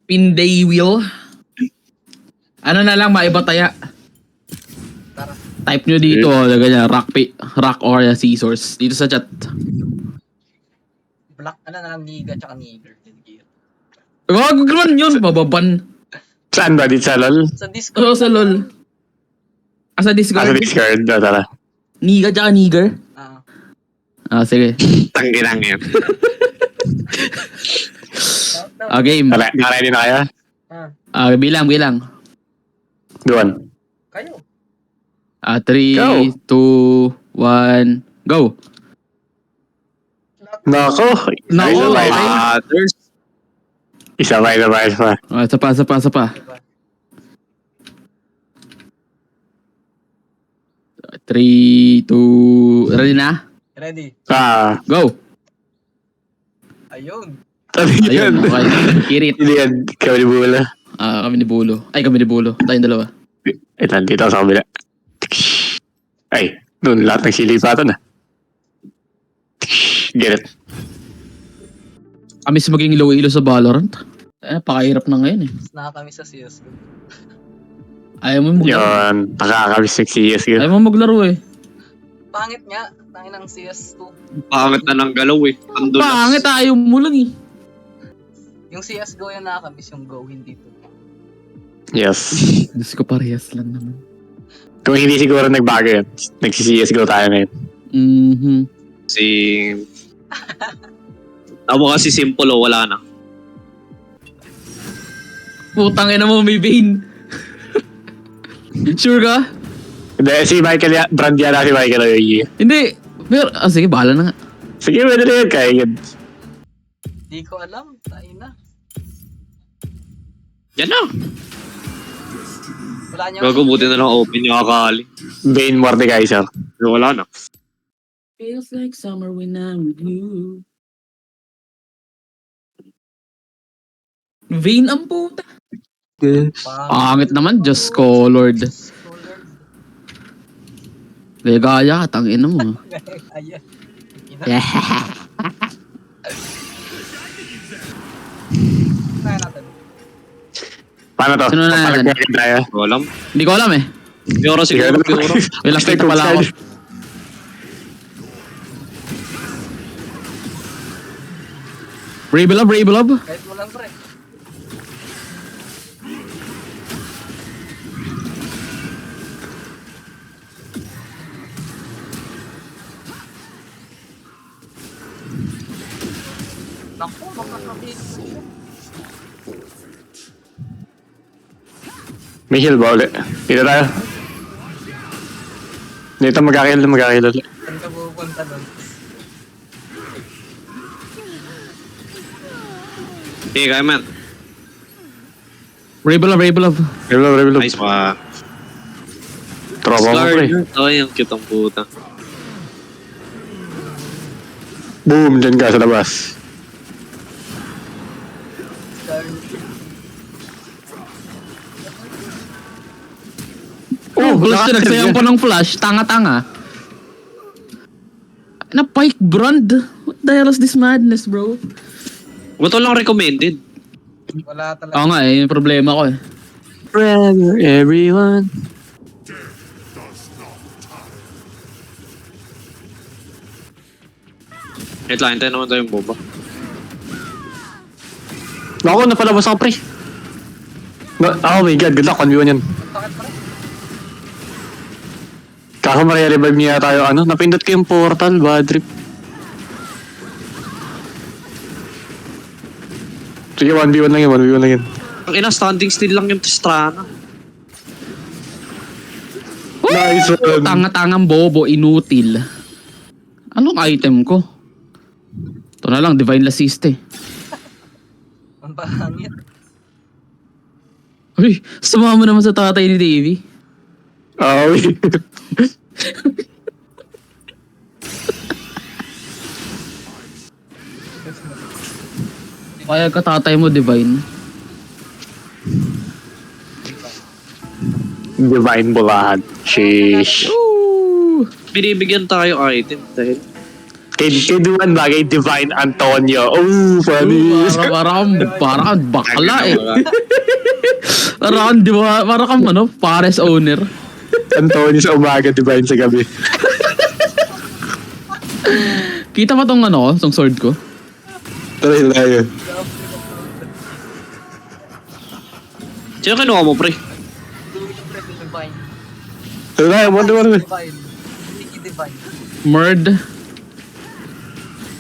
Pinday wheel. Ano na lang, maiba taya. Tara. Type nyo dito, ganyan, rock or scissors. Dito sa chat. Black, ano na lang, Niga tsaka Nigger. Wag naman yun, bababan. Saan ba? Dito sa LOL? Sa Discord. Oo, sa LOL. Sa Ah, sa Discord. Discord. Tara. Niga tsaka nigger. Sige. Tangginang yan. Game. Nakaready na kaya? Bilang. Doon. Kayo. 3, 2, 1, go. Nako. Nako. Isa pa. Isa pa. 3, 2, ready na? Ready. Go. Ayun. Ayun, okay. Kirit. Hindi yan. Kami ni Bula. Kami ni Bulo. Tayong dalawa. Ito, dito sa kabila. Ay, doon lahat ng silipatan Get it. Amis maging low-elo sa Valorant. Pakahirap na ngayon eh. Nakakami sa CSGO. Ayaw mo maglaro. Yun, nakakabis ng CS yun. Ayaw mo maglaro eh. Pangit nga. Tangin ng CS2. Pangit na ng galaw eh. Andulas. Pangit, ayaw mo lang eh. Yung CSGO yung nakakamiss, yung Go hindi to. Yes. Diyos ko, parehas lang naman. Kung hindi siguro nagbago yun, nagsi-CSGO tayo ngayon. Si... Tama kasi simple o wala na. Putang ina mo, may vein. Sure ka? Hindi, si Michael, brand yan na si Michael Oyoyi. Hindi. Pero, sige, bahala na nga. Sige, pwede na yun, kaya yun. Di ko alam. Tain na. Yan na. Wala niyo. Gagabuti na lang open yung akali. Bane Mordekaiser. Pero wala na. Feels like summer when I'm with you. Vein ang puta. Pangit naman, Diyos ko, Lord. Legaya ka, tangina mo. Ayan. Kaya natin. Paano to? Sino na natin? Papalagyan tayo. Hindi ko alam. Hindi ko alam eh. Piora siguro. Piora. May last kita pala ako. Brave love. Kahit mo lang pre. Naku, makakabit. May heal ba ulit? Dito tayo. Dito magkakil ulit. Saan ka pupunta doon? Hey, kaya man. Brave love. Reveal. Nice pa. Tropa mo pre. Ay, ang cute ang puta. Boom, dyan ka sa labas. Gusto nagsayang pa ng flash. Tanga-tanga. Na Pike brand. What the hell is this madness, bro? Ba't walang recommended? Wala talaga. Oo nga eh, yung problema ko eh. Forever, everyone. Headline tayo naman tayong boba. Naku, napalabas ako pre. Oh my god, good luck. 1v1 yan. Bakit pre? Kaso marirevive niya tayo napindot ko yung portal, bad trip. Sige, 1v1 lang yan. Ang ina, standing still lang yung Tristana. Nice one. Tanga-tangang bobo, inutil. Anong item ko? Ito na lang, Divine Assist eh. Ang pangit. Uy, sumama naman sa tatay ni Davey. Wait. Kaya ka tatay mo, Divine. Divine bulahan. Sheesh. Ooh! Binibigyan tayo item dahil Kay Duan bagay Divine Antonio. Oh, funny. Para kang bakla eh. Para kang ano, pares owner. Antonio sa umaga, Divine sa gabi. Kita mo tong ano, tong sword ko? Tuloy tayo. Sino kinuha mo, pre? Duwi yung pre, Divine. Tuloy tayo, mo. Divine. Nicky Divine. Merd.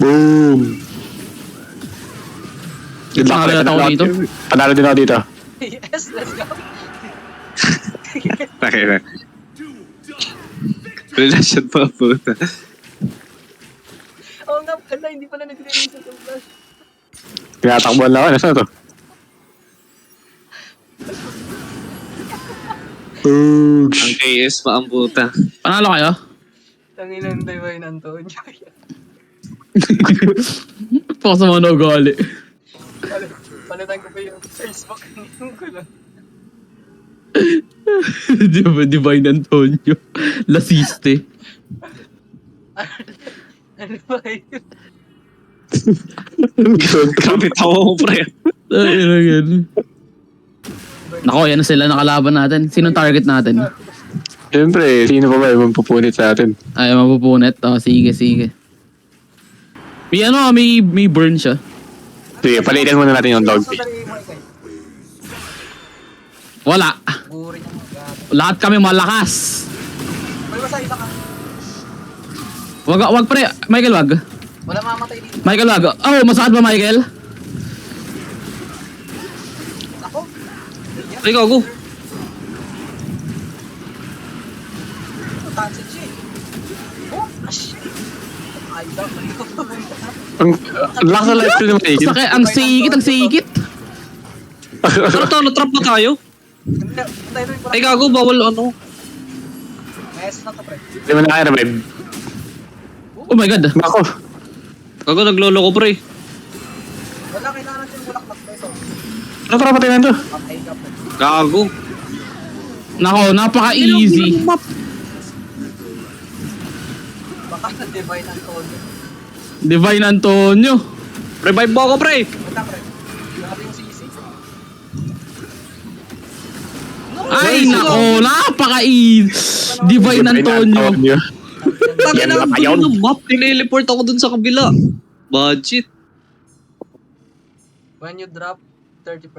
Boom. Good luck. Panalo na ako dito. Panalo din ako dito. Yes, let's go. Okay na. Relasyon pa, puta. Oo nga, pala, hindi pala nag-release yung flash. Tinatakbuhan lang ako. Nasaan to? Oogs. Ang KS pa ang puta. Panalo kayo? Tanginan Divine Antonio. Baka sa mga ugali. Palitan ko pa yung Facebook kanina ko lang. Divine Antonio. Lasiste. Ano ba yun? Kapit ako mo, pre. Ay, ano yan. Nako, yan na sila nakalaban natin. Sinong target natin? Siyempre, sino pa ba yung magpupunit sa atin? Ay, mapupunit. Oh, sige, sige. May ano, may burn siya. Sige, palitan muna natin yung dog. Wala. Buri niya mag-gap. Lahat kami malakas. May masaya ka. Wag pre. Michael, wag. Wala mamatay dito. Michael, wag. Oh, masakit ba, Michael? Ako? Ay, gago. Tansin siya eh. Oh, shit. Ay, Ang lakas na life steal ng Michael. Sakit, ang sigit. Ano to? Natrap pa tayo? Ay, gago. Bawal ano. Mes na to, pre. Hindi mo na kaya revive. Oh my God. Ako. Gago, naglolo ko, pre. Wala, kailangan natin bulak-bulak na ito. Ano para patayin to? Patay ka, pre. Gago. Nako, napaka-easy. Baka na Divine Antonio. Divine Antonio. Revive mo ako, pre. Wala, pre. Grabe yung sisi. Ay, nako, napaka-easy. Divine Antonio. Bakit Yan na na ang ayaw. dulo ng map? Tineleport ako dun sa kabila. Budget. When you drop 30%.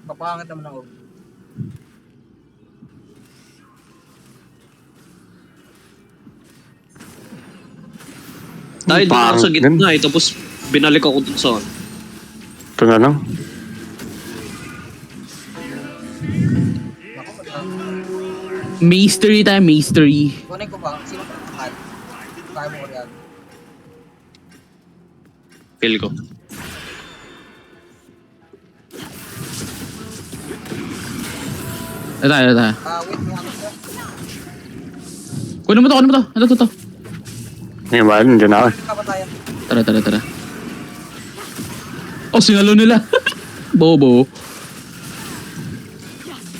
Papangit naman ako. Dahil doon ako sa Pangit. gitna eh. Tapos binalik ako dun sa... Ito na lang. Mystery tayo, mystery. Kunin ko ba? Sino pa nakakal? Kaya mo ko yan. Kill ko. Ito. Wait, may ano siya? Kunin mo to. Ito. Ngayon ba? Nandiyan ako. Kapatayan. Tara. Oh, sinalo nila. Bobo.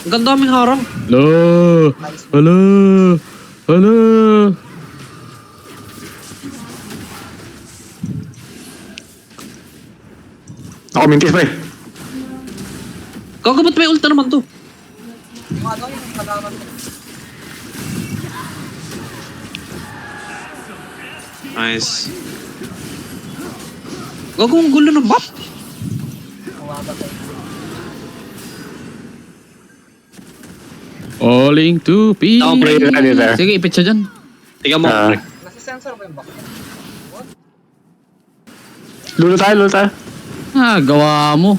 Ang ganda aming harang. Hala. Ako mintis pa eh. Gago, ba't may ulta naman to? Yung ano, yung kalaman ko. Nice. Gago, ang gulo ng map. Mawabatay. Falling to pieces. Ako, pre. Sige, ipit siya dyan. Tingnan mo, Ah. pre. Nasa-sensor ba yung back? What? Lulo tayo. Gawa mo.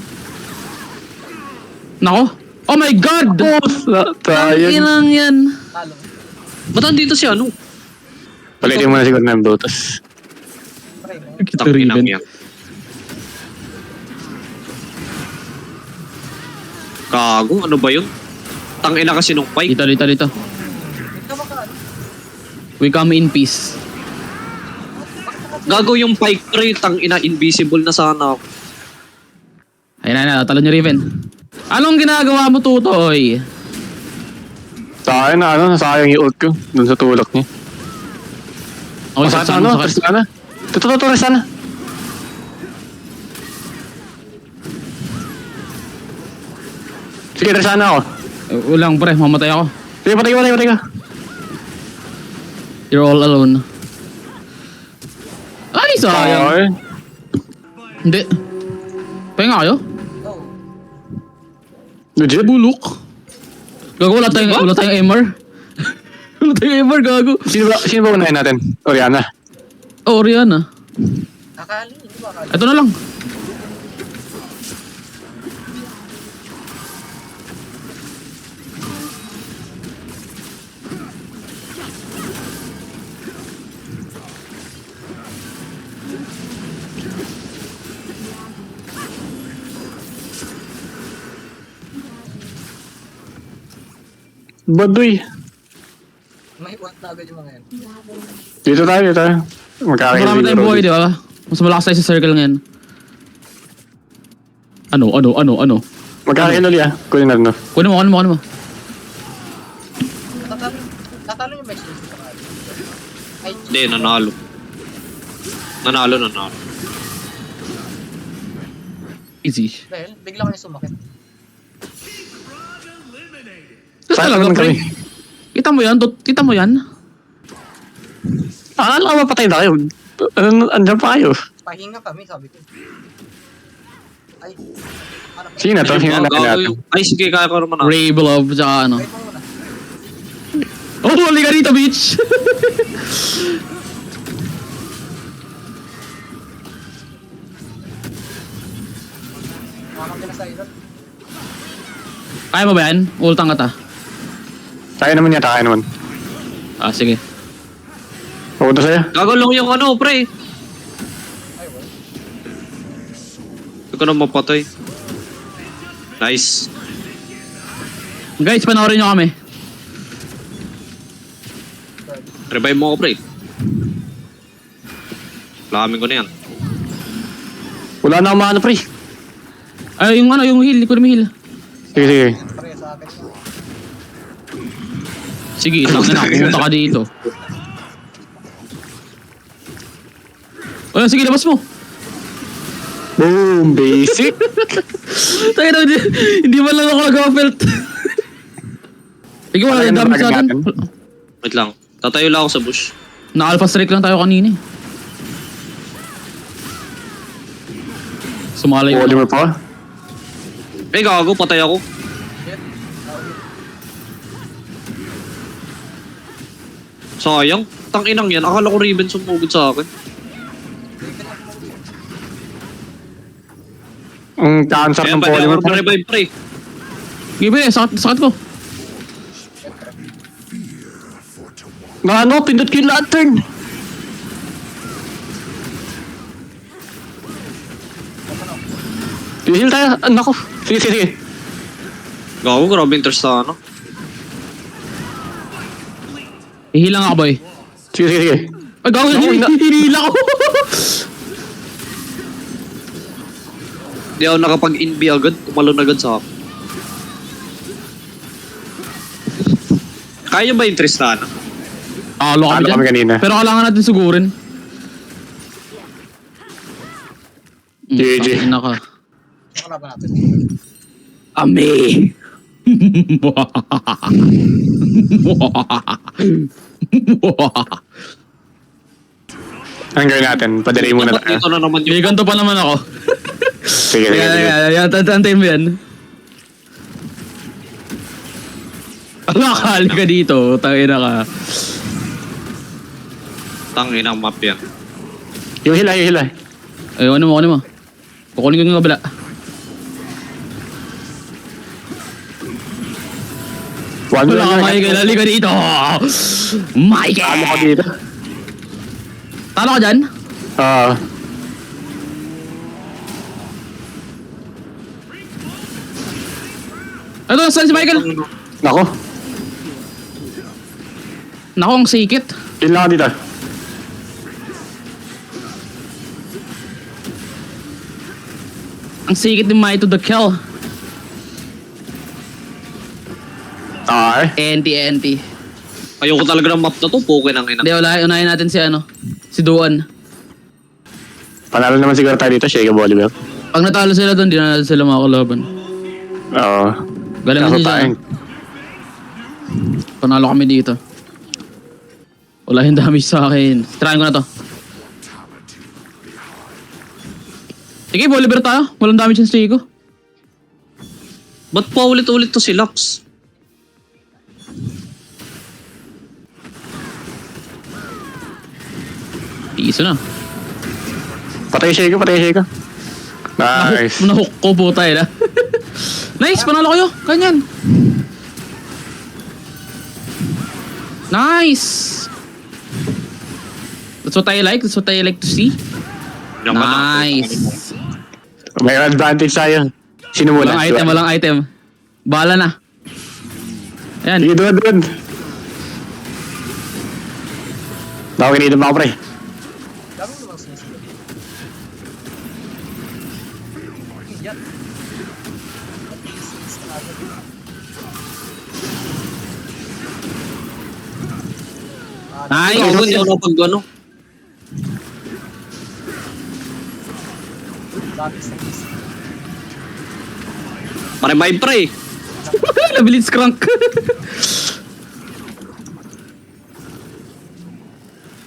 Nako. Oh my God! Tayo. Inang yan. Talo. Ba't andito si ano? Palitin mo na siguro ng Bluetooth. Pre, mo. Kita Tangkinang Riven. yan. Gago, ano ba yun? Tangina kasi nung fight. Dito. Hindi ka maka ano? We come in peace. Gago yung pike pre, tangina invisible na sana ako. Ayun na, talo niyo Riven. Anong ginagawa mo, Tutoy? Sa akin na nasayang yung ult ko. Dun sa tulak niya. Okay, Masakit na Tristana. Totoo, Tristana. Sige, Tristana ako. Ulang pre, mamatay ako. Sige, patay ka. You're all alone. Ay, sayang. Okay. Hindi. Pahinga kayo? Go. Legit? Bulok. Gago, wala tayong MR. Wala tayong MR, gago. Sino ba unahin natin? Oriana. Oh, Oriana. Akali, hindi ba akali? Ito na lang. Baduy. May want na agad yung mga yan. Dito tayo. Magkakain. Marami tayong buhay, di ba? Mas malakas tayo sa circle ngayon. Ano? Magkakain ulit Kunin na rin. Kunin mo. Tatalo yung match sa akali. Ay, Hindi, nanalo. Nanalo. Easy. dahil bigla ko yung sumakit. Ito talaga, naman pre. Kita mo yan? Alam ko mapatay na kayo. Andiyan pa kayo. Pahinga kami, sabi ko. Ay, ano pa? Sige na to. Sige na natin. Ay, sige, kaya ko naman. Ray Love, tsaka ano. Wait mo muna. Oh, huli ka dito, bitch! Makakam ka na sa ilot. Kaya mo ba yan? Ultang ka ta. Kaya naman yata, kaya naman. Ah, sige. Pupunta sa'yo. Gagawin yung ano, pre. Ay, well. Hindi ko na mapatay. Nice. Guys, panoorin nyo kami. Revive mo ako, pre. Lamin ko na yan. Wala na akong maano, pre. Ay, yung heal. Kunin mo heal. Sige. Pare sa akin. Sige, tangin na. Pumunta ka dito. Sige, labas mo. Boom, basic. Tayo na, hindi man lang ako nag-felt. Sige, wala yung damage sa atin. Wait lang. Tatayo lang ako sa bush. Na-alpha strike lang tayo kanina eh. Sumalay Wali ko. mo pa. Eh, gago, patay ako. Sayang. Tanginang yan. Akala ko Riven sumugod sa akin. Ang cancer Kaya ng pwede polymer ako pa. revive, pre. Gibe, sakit ko. Na ano, pindot ko yung lantern. Heal tayo. Nako. Sige. Gago, grabe interest sa ano. Ihilang ako, boy. Sige. Ay, gawin, Naku, hinihila ko. Di ako nakapag-inb agad. Tumalon agad sa akin. Kaya ba yung Tristana? Talo kami Talo kami kanina. Pero kailangan natin sugurin. GG. Tangina ka. Ano ba natin? Ame! Ang gawin natin, padali muna Dapat tayo. dito na naman May yung... ganito pa naman ako. Sige. Tantayin mo yan. Akali ka dito, tangina ka. Tanginang map yan. Yung hila. Ay, ano mo. Kukunin ko yung kabila. Wala ka, Michael. Halika dito. Michael! Ano ka dito? Talo ka dyan? Ito, saan si Michael? Nako. Nako, ang sikit. Heal lang ka dito. Ang sikit ni Mai to the kill. R? NT. Ayoko talaga ng map na to. Poke ng ina. Hindi, unahin natin si si Duan. Panalo naman siguro tayo dito, Shake Bolivar. Pag natalo sila doon, di na natin sila makakalaban. Oo. Galing Kaso kasi tayo. dyan. Panalo kami dito. Wala yung damage sa akin. Trying ko na to. Sige, Bolivar tayo. Walang damage yung stay ko. Ba't pa ulit-ulit to si Lux? Iso na. Patay Shake, Nice. Nahook ko po tayo na. Nice, panalo kayo. Kanyan. Nice. That's what I like. That's what I like to see. Yan ka na. Nice. May advantage tayo. Sino muna? Walang item. Bahala na. Ayan. Sige, doon. Nakikinidam ako, pre. Dami mo lang sinisip. Yan. Nice. Gago, hindi ako napag-ano. Dami sa isip. Pare-vibe pre. Nabilis crank.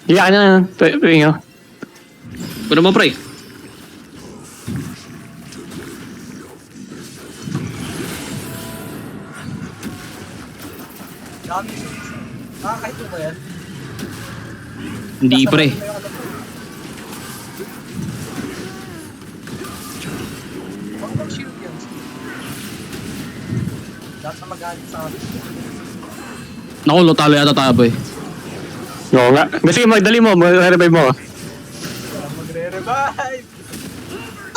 Iyak na. Pingo. Ano mo pre? Dami sa isip. Kahit mo ba yan? Hindi pre. Huwag mag-shield yan. Lahat na magalit sa akin. Naku, talo yata tayo boy. Oo nga. Sige, magdali mo. Mag-revive mo. Magre-revive!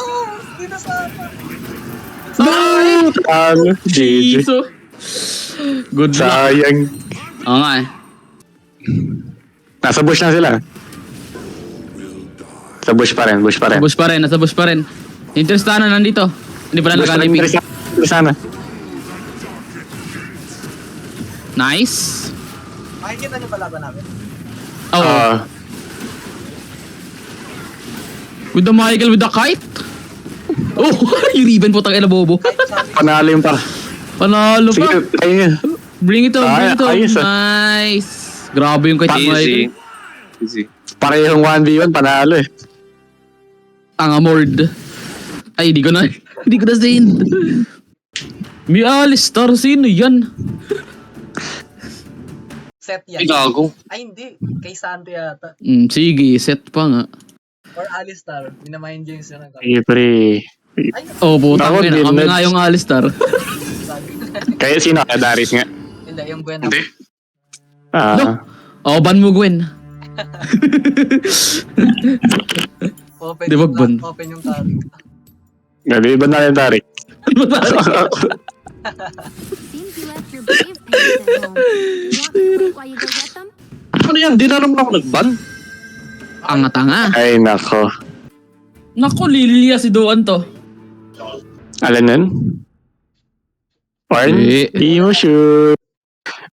Oh! Hindi na sana! GG. Iso. Good luck. Sayang. Oo nga eh. Nasa bush na sila. Sa bush pa rin. Nasa bush pa rin. Yung Tristana nandito. Hindi pa na nag-aliping. Sana. Nice. Makikita niyo pa laban namin. Oh. With the Michael with the kite. Oh, yung ribbon po tangina bobo. Kahit sabi Panalo yung pa. Panalo pa. Sige, ayun. Bring it on, bring it on. Ayos, Nice. Grabe yung kite ni Michael. Easy. Parehong 1v1, panalo eh. Ang amord. Ay, di ko na send. May Alistar, sino yan? set yan. Ay gago. Ay hindi. Kay Santo yata. Sige, set pa nga. Or Alistar. Minamind James yun ang Sige, pre. Ay, Oh, putang Ako, ina. din, Kami Neds. nga yung Alistar. sabi. Kaya sino ka, Darius nga? Hindi, yung Gwen. No? Oh, ban mo Gwen. Open Di ba, Gwen? Open yung tarik. Gabi, iba na yung Darik. Seems you left your brave parents at home. You want me to wait while you go get them? Ano yan? Di na naman ako nag-ban. Tanga-tanga. Ay, nako. Naku, liliya si Doan to. Alam nun? Orn? Eh. Di mo sure.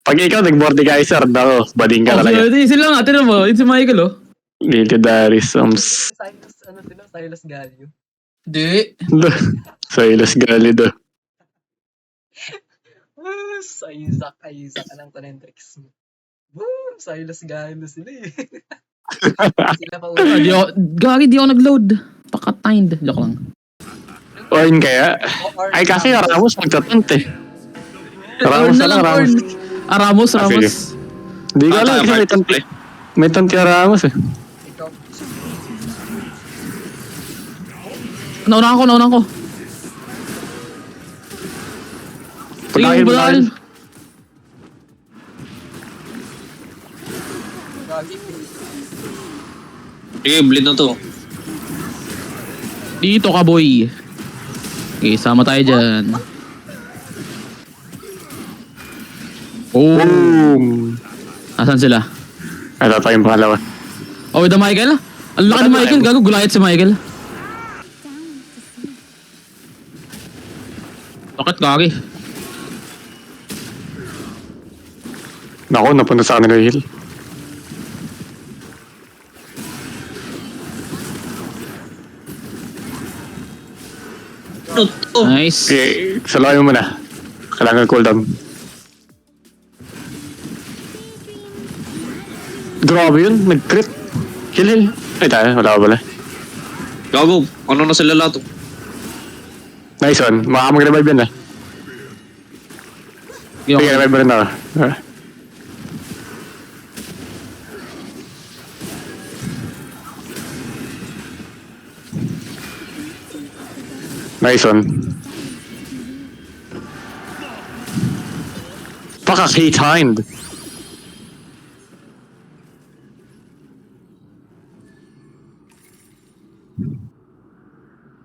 Pag ikaw nag-Mordekaiser, ako, bading ka talaga. Sila nga, tinan mo. It's si Michael, oh. Lili Darius, Silas, ano sila? Silas Galio. Di. Silas Galido. Isaac ka lang to ng tricks mo. Boom! Silas Galio sila eh. Sila pa Gagi, di ako nag-load. Paka-timed. Joke lang. Orn kaya? Ay, kasi Ramos magtatant eh. Ramos na lang, Ramos. Ramos. Sige. Hindi ko alam kasi may tant kaya Ramos eh. Ikaw. Nauna ko. Sige, Pagkain mo bulaan. Gagi. Sige, bleed na to. Dito ka, boy. Okay, sama tayo dyan. Oh. Boom! Asan sila? Ito pa yung pangalawa. Oh, with the Michael? Ang laki ni Michael. Gago, gulayat si Michael. Bakit, Gagi? Naku, napunta sa kanila yung heal. Ano to? Nice. Okay, salamin mo na. Kailangan cooldown. Grabe yun, nag-crit. Heal. Ay tayo, wala pala. Gago, ano na sila lahat? Nice one, baka mag-revive yan Yung, Sige, revive rin ako. Nice one. Baka he-timed.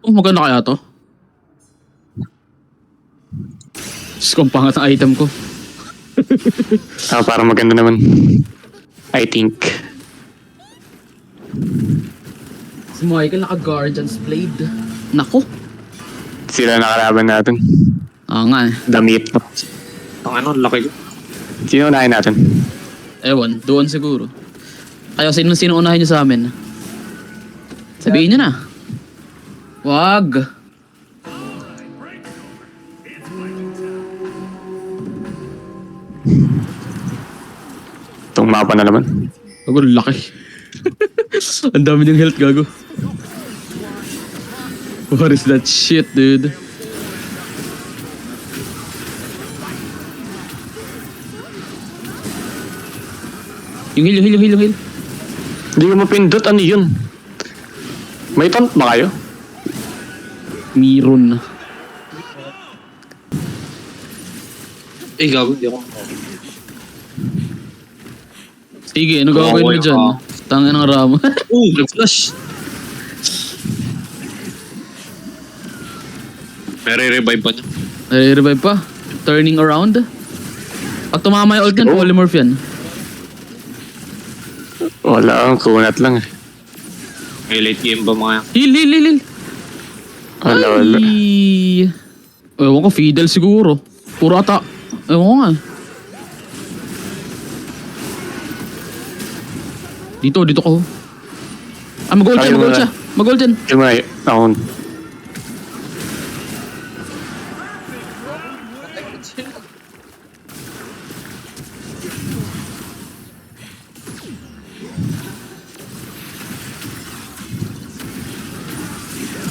oh, maganda kaya to. Diyos ko, ang pangat ang item ko. Parang maganda naman. I think. Si Michael naka-Guardian's Blade. Nako. Sila nakalaban natin. Oo nga eh. Damit. Ang ano, laki ko. Sino unahin natin? Ewan, doon siguro. Kaya sino unahin niyo sa amin? Sabihin niyo na. Wag. Itong mapa na naman. Gago, laki. Ang dami niyang health, gago. What is that shit, dude? Yung heal. Hindi ko mapindot. Ano yun? May taunt ba kayo? Miron. Gago, hindi ako. Sige, ano gagawin mo dyan? Tangin ng ramo. Nag-flash. May revive pa niya. Nare-revive pa. Turning around. Pag tumama yung ult yan, Oh. polymorph yan. Wala, kunat lang. May late game ba mga yan? Heal. Wala. Ay. Ewan ko, Fidel siguro. Puro ata. Ewan ko nga. Dito ko. Mag-ult Ayaw mo siya. na. Mag-ult yan. Yung mga account.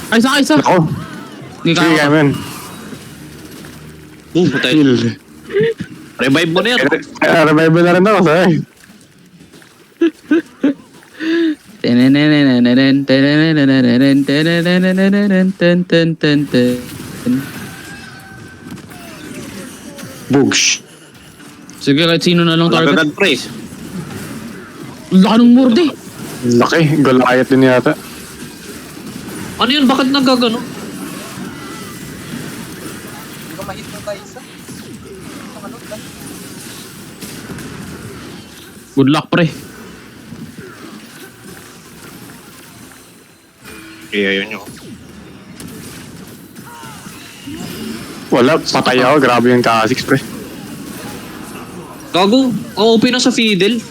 Ay, isa. Ako. Hindi Sige, kaya. man. Putay. Heal. Revive mo na yan. Revive na rin ako, sorry. Boogs. Sige, kahit sino na lang target. Nagagad praise. Laki ng morde. Laki. Goliath din yata. Ano yun? Bakit nagagano? Di ba mahit mo tayo isa? Ano ba? Good luck, pre. Ayun nyo. Wala, patay ako. Grabe yung K6, pre. Gago, OP na sa Fidel.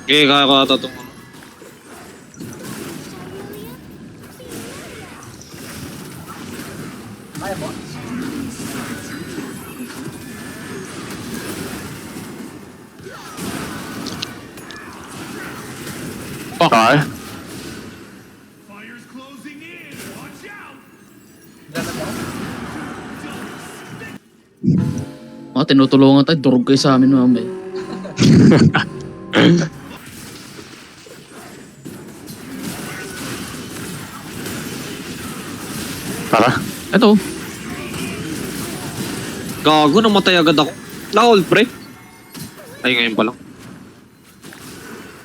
Okay, kaya ko ata itong ano. Kaya mo? Okay. Lalat ako? Tinutulungan tayo. Durog kayo sa amin, mamay. Tara. Eto. Gago, namatay agad ako. Nakall, pre. Ay, ngayon pa lang.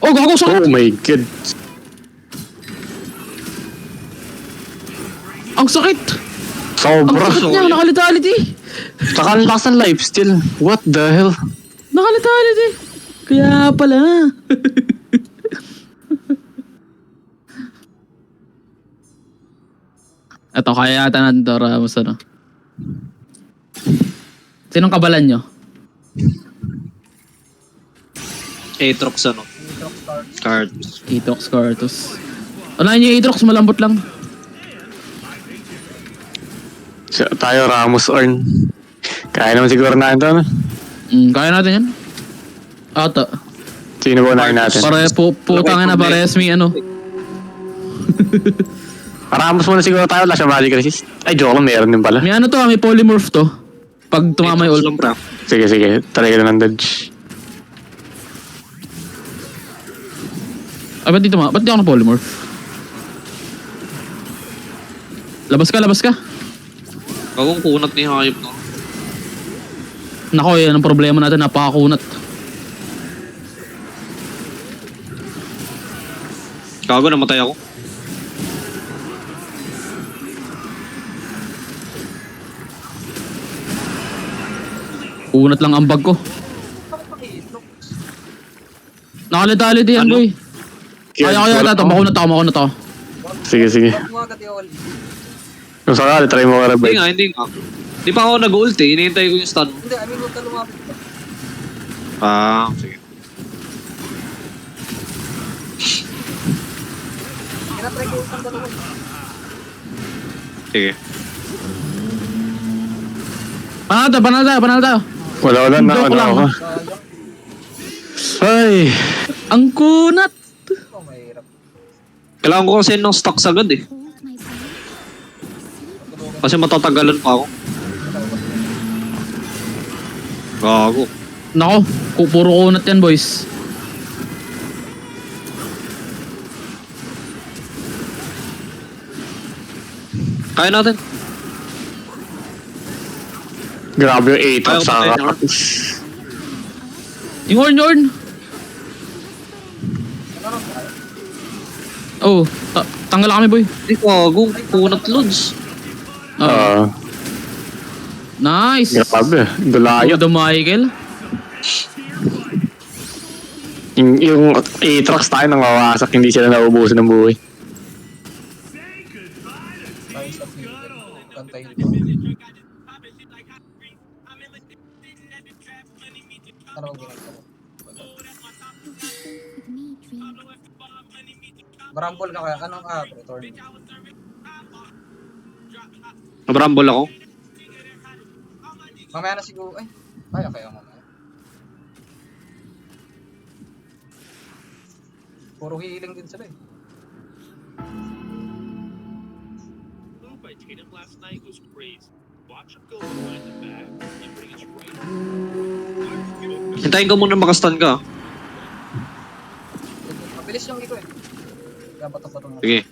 Oh, gago, sakit. Oh my god. Ang sakit. Ang Sobra. sakit niya. Nakalitality. Saka ang lakas ng life steal. What the hell? Nakalitality. Kaya pala. Ito, kaya yata natin to, Ramos, ano. Sinong kabalan nyo? Aatrox ano. Aatrox stars. Cards. Aatrox, Cartus. Unahin nyo yung Aatrox, malambot lang. Tayo, Ramos, Orn. Kaya naman siguro natin to, no? Kaya natin yan. Ata. Sino ba unahin natin? Putangin na parehas may ano. Ramos muna siguro tayo, wala siya magic resist. Ay, joke lang, meron din pala. May ano to, may polymorph to. Pag tumama yung ult. Lang, bro. Sige, try ka na ng dodge. Ay, ba't di tumama? Ba't di ako na polymorph? Labas ka. Gagong kunat ni Hayop no. Nako, yan ang problema natin, napakakunat. Gago, namatay ako. Kunat lang ang bag ko. Bakit pang-Aatrox? Nakalita-alita yan, Ano? boy. Kaya ito, makunat ako. Sige. Wag mo agad i-all. Kung sakali, try mo ka revive. Hindi nga. Di pa ako nag-ult eh. Hinihintay ko yung stun. Hindi, I mean, huwag ka lumapit pa. Sige. Kinatry ko utang dalawa. Sige. Panalo tayo. Wala Joke na lang. ako. Sayang. Ay, Ang kunat. Oh, mahirap. Kailangan ko kasi ng stocks agad eh. Hold my breath. Kasi matatagalan pa ako. Gago. Nako, puro kunat yan, boys. Kaya natin. grabe yung 8 Ayaw sa pa tayo, Cartus. Yung Orn. Oh, tanggal kami, boy. Hindi gago. Kunat loads. Oh, nice. Grabe, dulayo. The Michael. Yung Aatrox tayo nang mawasak, hindi sila naubusan ng buhay. Tayo sa field. Kantayin ko. Ano ang ginagawa ko? With me, dream. Marambol ka kaya? Anong return? Nabrambol ako. Mamaya na siguro. Ay, kaya mamaya. Puro healing din sila eh. Move by Tatum last night was crazy. Watch him go behind the back and bring us right. Hintayin ko muna makastun ka. Mabilis yung iko eh. Kaya bato-bato mo. Sige.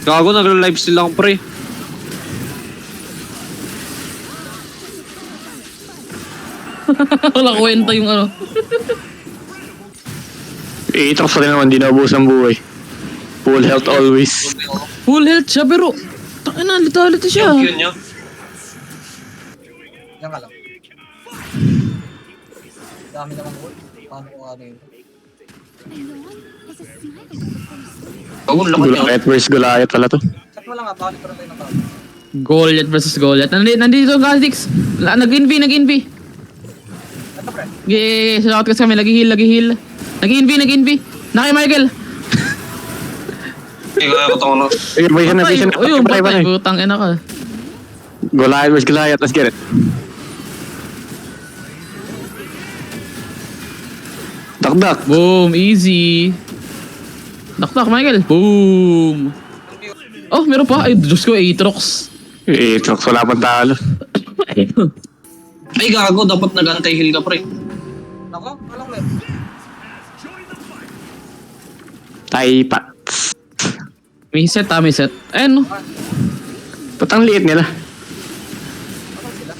Gago, nagla-live sila akong pre. Wala kwenta yung ano. Aatrox pa rin naman, di naubusan ng buhay. Full health always. Full health siya, pero tangina, lito siya. Yung Q niya. Yan ka lang. Dami namang goal. Paano ko ano yun? Ayun, is a smile of the first. Gago, ang laki niya. Goliath versus Goliath pala to. Check mo lang ha, balik ko rin tayo ng tao. Goliath versus Goliath. Nandito ang Kha'Zix. Nag-inv. Ito pre. Shout out kasi kami, nag-heal. Nag-inv. Nakay Michael. Kaya ko ito na. Sige, bay na. Ayun, Patay. patay. Putang ina ka. Goliath versus Goliath, let's get it. Dakdak. Boom, easy. Dakdak, Michael. Boom. Oh, meron pa. Ay, Diyos ko, Aatrox. Aatrox, wala pang talo. Ay gago, dapat nag-anti-heal ka pre. Nako, walang meron. Taipat. May set. Ayun, no. Ba't ang liit nila? Walang sila.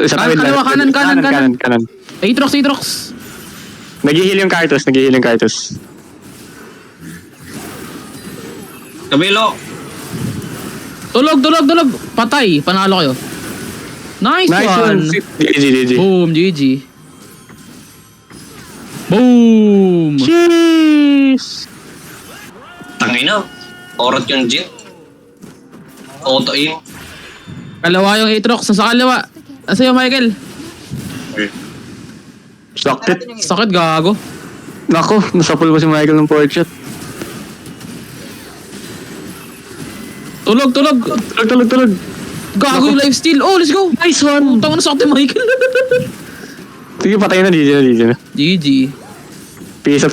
Sa tawid lang. Kanan. Kanan. Aatrox. Nag-heal yung Cartus. Kabilo. Tulog. Patay. Panalo kayo. Nice one. GG. Boom, GG. Boom. Cheers! Tangina. Orot yung Jin. Auto aim. Kalawa yung Aatrox. Sa kalawa. Sa'yo, Michael. Sakit. Sakit, gago. Nako, nasapul pa si Michael ng pork shot. Tulog. Tulog. Gago yung lifesteal. Oh, let's go. Nice one! Tama na sakit, Michael. Sige, patay na. GG na. GG. Piso.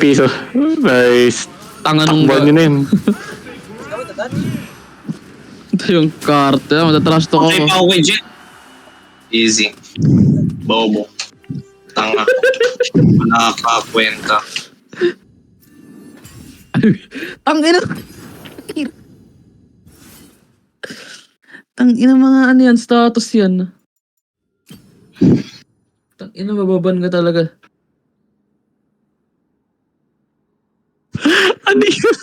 Nice. Tanga nung Takbuhan nyo na yun. Ikaw, dadaan. Ito yung karta. Matatrash to Okay ako. pa ako kay Jin. Easy. Bobo. Tanga. Nakakakwenta. Tangina. Tangina mga ano yan. Status yan. Tangina, mababan ka talaga. Ano yun?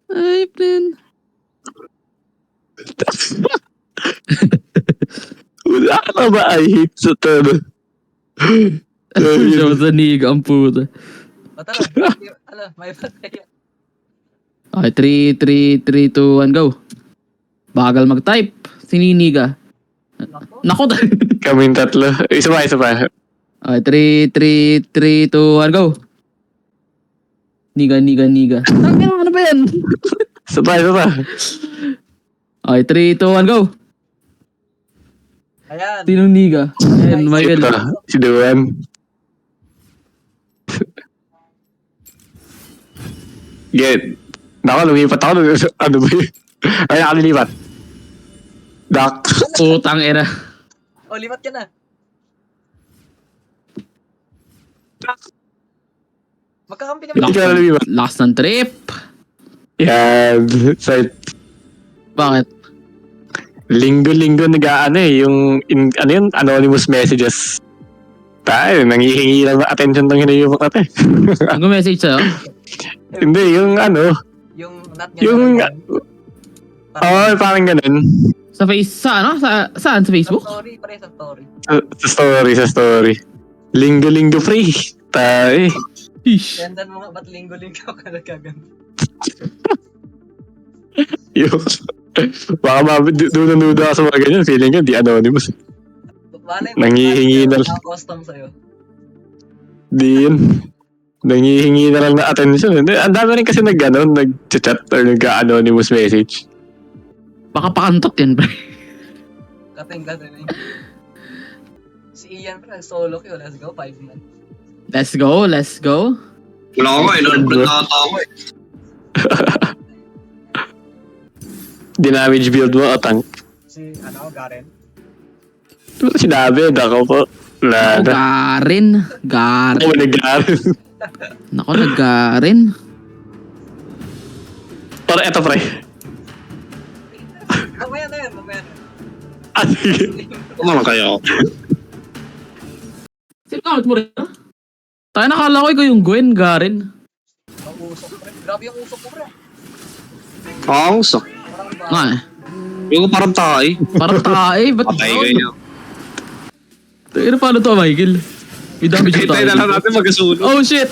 Ay, plan. Wala ka ba I hate sa tono? Siya sa niga ang puta. O tara, may patay. Okay, 3, 2, 1, go. Bagal mag-type. Sininiga. Nako. Kaming tatlo. Isa pa. Okay, 3, 2, 1, go. Niga. Tangina, ano ba yan? Isa pa. Okay, 3, 2, 1, go. Ayan. Sinong niga? Ayan, Michael. Ito, si Duan. Get. Nako, lumipat ako. Ano ba yun? Ay, nakalilipat. Dak. Putang ina. O, limat ka na. Magkakampi kami. Hindi ka lumipat. Last ng trip. Yan. So, Bakit? linggo-linggo nag-aano yung ano yun, anonymous messages. Tayo, nangihingi lang ng attention ng hinayupak natin. Ang message sa'yo? Hindi, yung ano, Yung not niya. yung, Parang- parang ganun. Sa ano? Saan? Sa Facebook? Story, pare sa story. Sa story. Linggo-linggo free. Tayo. Ish. Sendan mo nga, ba't linggo-linggo ka nagkaganto? Yung, baka duda ka sa mga ganyan. Feeling ko, di anonymous. Malay mo, Nangihingi na lang. custom sa'yo. Di yun. Nangihingi na lang na attention. Ang dami rin kasi nag-chat or nag-anonymous message. Baka pakantot yan, pre. Kating. Si Ian, pre, solo kill. Let's go, 5 man. Let's go. Wala ko eh. Nalablat na ata ako eh. Dinamage build mo o tank? Si, Garen. Sinabi, ako po. Wala na. Garen. Ako nag-aaral. Nako, nag-Garen. Pero eto pre. Mamaya na yan. Ah, sige. Kumala kayo. Sino count mo rin? Tayo nakala ko ikaw yung Gwen, Garen. Ang usok, pre. Grabe yung usok mo, pre. Pangsa. Parang ba? Nga eh. Yung parang tayo. Parang tae. Ba't Patay kayo. Tayo na paano to, Michael? May damage ko Hintay na lang natin magkasunod. Oh shit!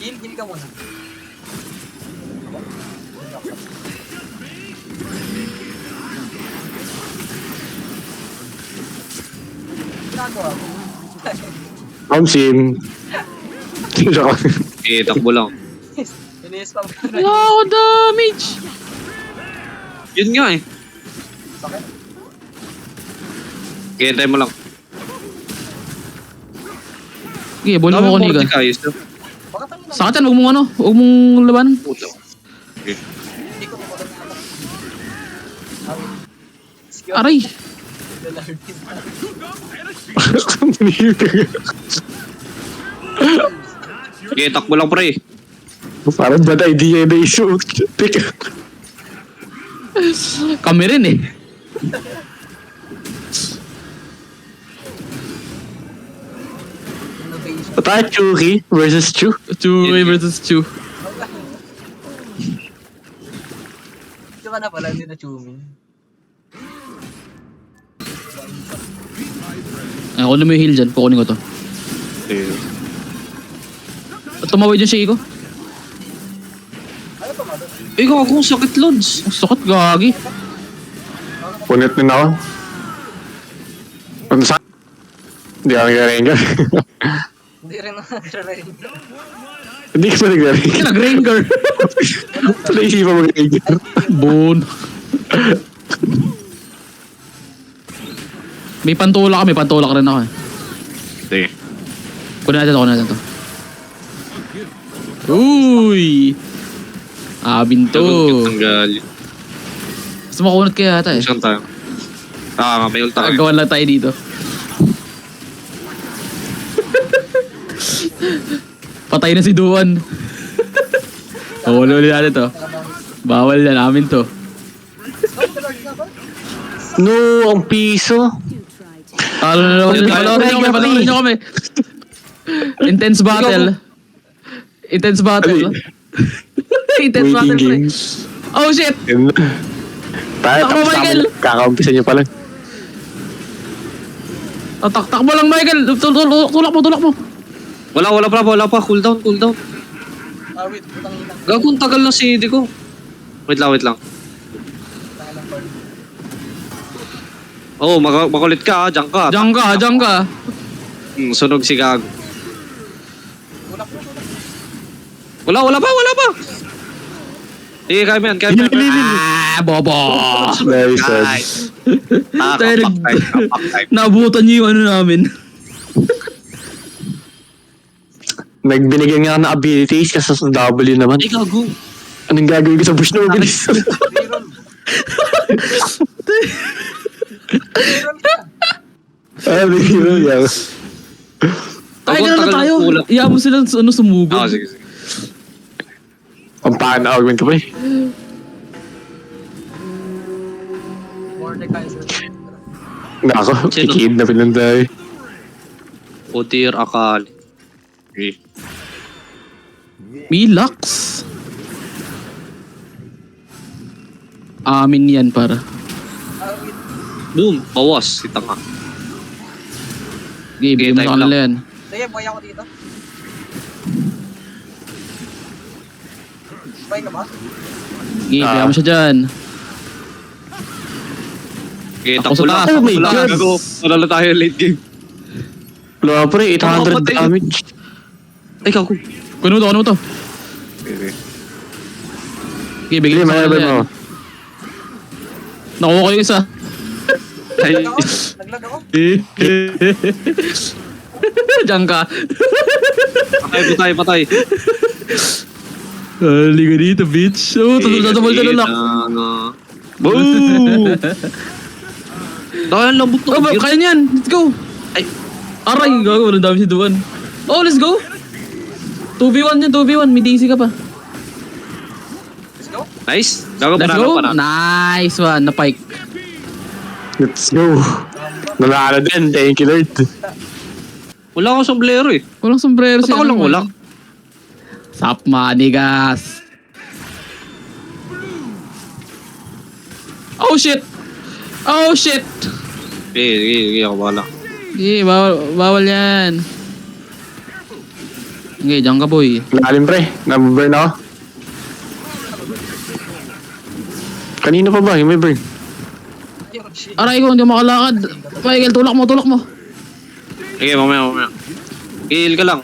Heal ka muna. Ginagawa ko. Sim. Eh, takbo lang. Ini-spam ka na. Wala ako damage! Yun nga eh. Sakit. Hintay mo lang. Okay, bolo mo ko niga. Ayos na. Baka tayo na. Sakit yan, huwag mong labanan. Puta. Hindi ko makuha na. Skill. Aray! Sige, takbo lang pre. Parang bad idea na issue. Teka. Kami rin eh. Invasion. Tayo Chuki versus Chu. Chu versus Chu. Ito ka na pala, hindi na Chumi. Ay, ako na may heal dyan. Kukunin ko to. At tumawid yung Shaco. Ano to, Mado? Gago, sakit lods. Ang sakit, gagi. Punit din ako. Ano sa... Hindi ako nag-ranger. Hindi rin ako nag-ranger. Hindi ka pa nag-ranger. Nag-ranger. Naisipan mag-ranger. Boon. May pantulak rin ako eh. Sige. Kunin natin to. Uy! Abin to. Tanggal. Gusto makunat kaya ata eh. Saan tayo? May ulta kayo. Agawan lang tayo dito. Patay na si Duan. Huli natin to. Bawal yan, amin to. No, ang piso. Talo na naman. Panoorin nyo kami. Intense battle. Intense battle. Intense Waiting battle. Pre. games. Oh shit! Yun na. Tayo, Takbo, tapos Michael! namin. Kakaumpisa nyo pa lang. Takbo lang Michael! Tulak mo! Wala pa. Cool down. Wait, putang ina. Gago, ang tagal ng CD ko. Wait lang. Tanga lang, Paul. Oo, makulit ka, diyan ka. Diyan ka. Sunog si Gago. Tulak mo. Wala pa. Sige, kaya mo yan. Bobo! Nice. Kapak time. Naabutan niyo yung ano namin. Nagbinigyan nga ng abilities kasi sa W naman. Gago. Anong gagawin ko sa bush na mabilis? Biron. Biron ka. Ano yan? Tayo Ang na tagal tayo. ng tulak. Iyan mo silang sumugod. Sige. Ang pan-augment ko pa eh. Mordecai, sir. Nako, Sino? kikidnapin lang tayo. Utir akal. Okay. Milax. Amin yan para. Wait. Boom. Bawas. Sita nga. Okay, bigyan mo time sa kanila lang. yan. Sige, buhay ako dito. Buhay ka ba? Okay, bigyan mo siya dyan. Okay, Ako takbo sa lang. taas. Oh my Wala, God. Gago. Wala tayo late game. Wala pa rin, 800 Makamatay. damage. Ay, Gago. Kunin mo to. Okay, bigyan Hindi, mo sa kanila mayabay yan. mo. Nakuha ko yung isa. Ay, Naglag ako. Diyan ka. patay. Liga dito, bitch. Oh, tatulak. Boom! Dahil lambot Oh, na. kaya niyan. Let's go. Ay. Aray, gago. Walang dami si Duan. Oh, let's go. 2v1 yan, 2v1. May DC ka pa. Let's go. Nice. Gago, Let's panalo go. pa na. Nice one. Na-pike. Let's go. Nanalo din, thank you Lord. Wala akong sombrero eh. Walang sombrero Ba't ako lang wala? Sap manigas. Oh shit. Sige, ako wala. Okay, bawal yan. Okay, diyan ka boy. Lalim pre, nababurn ako. Kanina pa ba? Yung may burn. Yung shit. Aray ko, hindi ako makalakad. Michael, tulak mo. Sige, mamaya. Heal ka lang.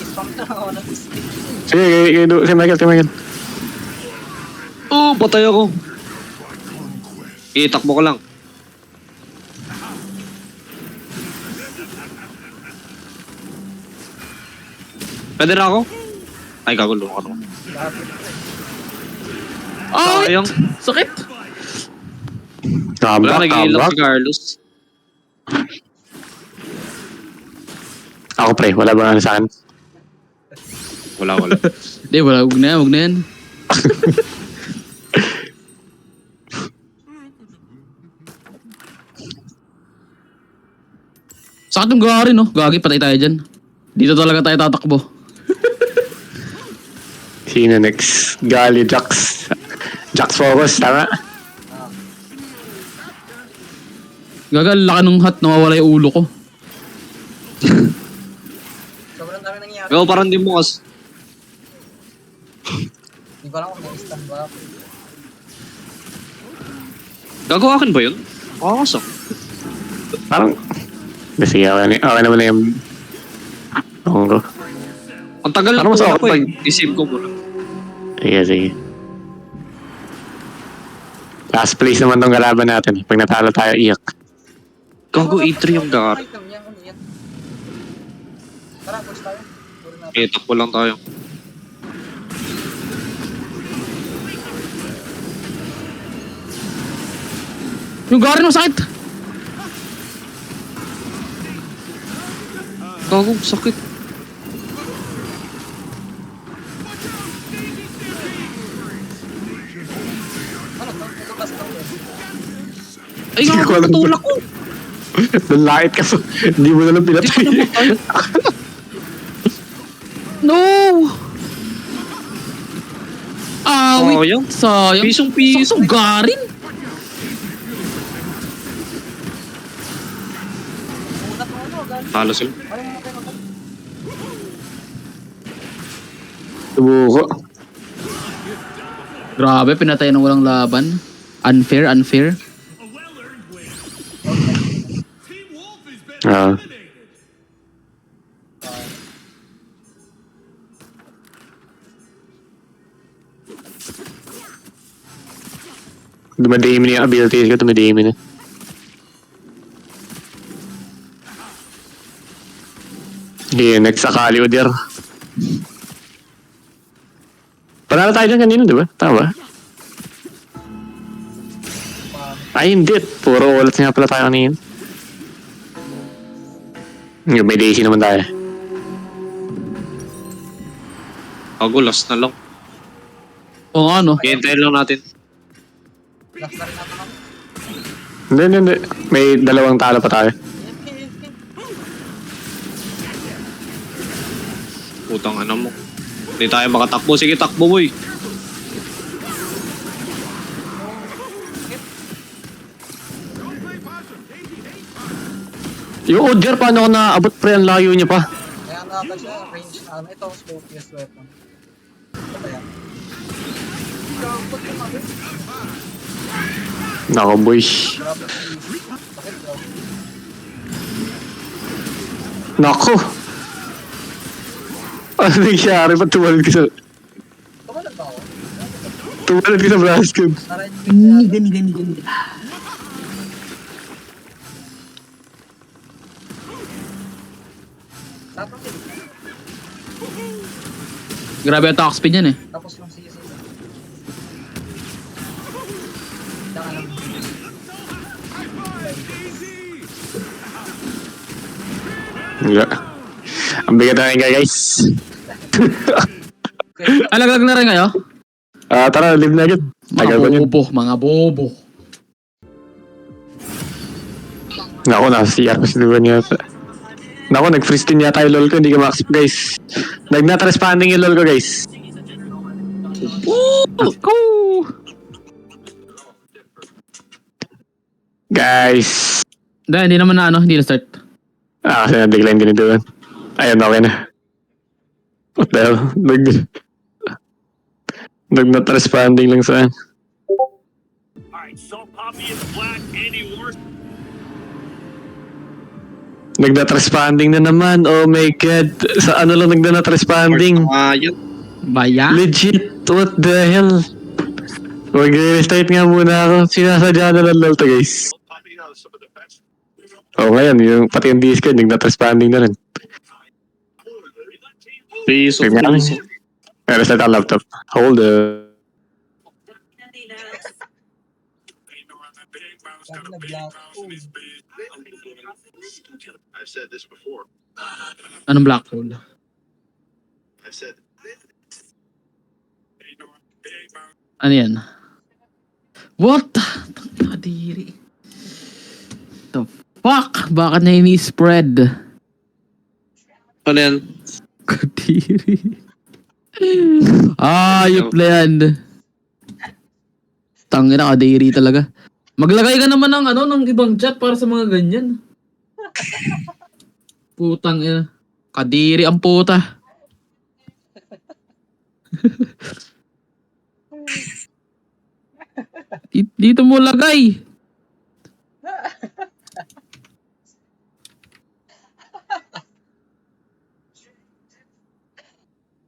Spam na ako ng stick. Sige, si Michael. Oh, patay ako. Takbo ko lang. Pwede na ako? Ay, kagulo ako. Ay! Sayang. Sakit! Wala, nag-heal lang Comeback. si Carlos. Ako pre, wala ba nga sa akin? Wala. Hindi, wag na yan. Sakit yung gari, no? Gagi, patay tayo dyan. Dito talaga tayo tatakbo. Sino next? Gali, Jax. Jax focus, tama? Gagal, laki ng hat, nawawala yung ulo ko. Sobrang dami nangyayari. Gago, parang di mo kas. Hindi ko alam kung may stand ba. Gago, akin ba yun? Kakasok. Parang... Sige, okay naman na yung... Onggo. Ang tagal Parang ko mas na ako ko eh. pag- Isip ko muna. Sige. Last place naman tong kalaban natin. Pag natalo tayo, iyak. Gago, E3 yung gar. Item yan, ano yan? Tara, push tayo. Puro natin. Eh, takbo lang tayo. Yung gari no, sakit. Gago, sakit. Ano to? Ito class lang to. Ay, Hindi ko gago, alam. natulak ko. Nalait ka pa. Hindi mo na lang pinatay. No! Ah, wait. Sayang. Sayang. Pisong-piso. Sakto garin. Unat mo ano, gan. Talo sila. Ano yung mga kayo? Subuko. Grabe, pinatay ng walang laban. Unfair, unfair. Ah. Dumadami na yung abilities ko, dumadami na. Okay, next sa Kaliudir. Panalo tayo dyan kanina, di ba? Tama ba? Ay, hindi. Puro ulit nga pala tayo kanina. Yung may daisy naman tayo. Gago, last na lang. O ano? Hintayin lang natin. Last na rin natin ako. Hindi. May dalawang talo pa tayo. Putang ano mo. Hindi tayo makatakbo. Sige, takbo boy. Yung Odger, paano ako naabot pre? Ang layo niya pa. Kaya nga siya, range, ano, ito, Scopius weapon. Ito ba yan? Dapat yung mabit. Nako boy. Dapat yung sakit daw. Nako. Ano nangyari? Ba't tumalad ka sa... Tumalad ba ako? Tumalad ka sa blast cube? Naray yung Gani. Tapos yun. Grabe ang attack speed yan eh. Tapos yung CC. Saka lang. Wala. Ang bigat na nga guys. Alagag na rin kayo? Tara, live na agad. Tagal pa yun. Mga bobo. Nako, nasa CR pa si Luan yata. Nako, nag-freeze din yata yung lol ko. Hindi ka ma-accept guys. Nag-not responding yung lol ko guys. Ako! Guys. Hindi naman na ano, hindi na start. Kasi na-decline ganito. Ayun, okay na. What the hell? Nag-not responding lang saan. Alright, so Poppy is black, Andy worse. Nag-not responding na naman. Oh my god. Sa ano lang nag-not responding? Yan. Baya? Legit. What the hell? Mag-restart nga muna ako. Sinasadya na lang to guys. Poppy has some of the best. Oh, ngayon, yung pati yung Discord, nag-not responding na rin. Piso. Tignan namin. Restart ang laptop. Hold up. Sabi na black. I've said this before. Anong black hole? I've said Ano yan? What? Kadiri. The Fuck! Bakit na ini-spread? Ano yan? Kadiri. Ayop na yan. Tangina, kadiri talaga. Maglagay ka naman ng ng ibang chat para sa mga ganyan. Putang ina. Kadiri ang puta. Dito mo lagay.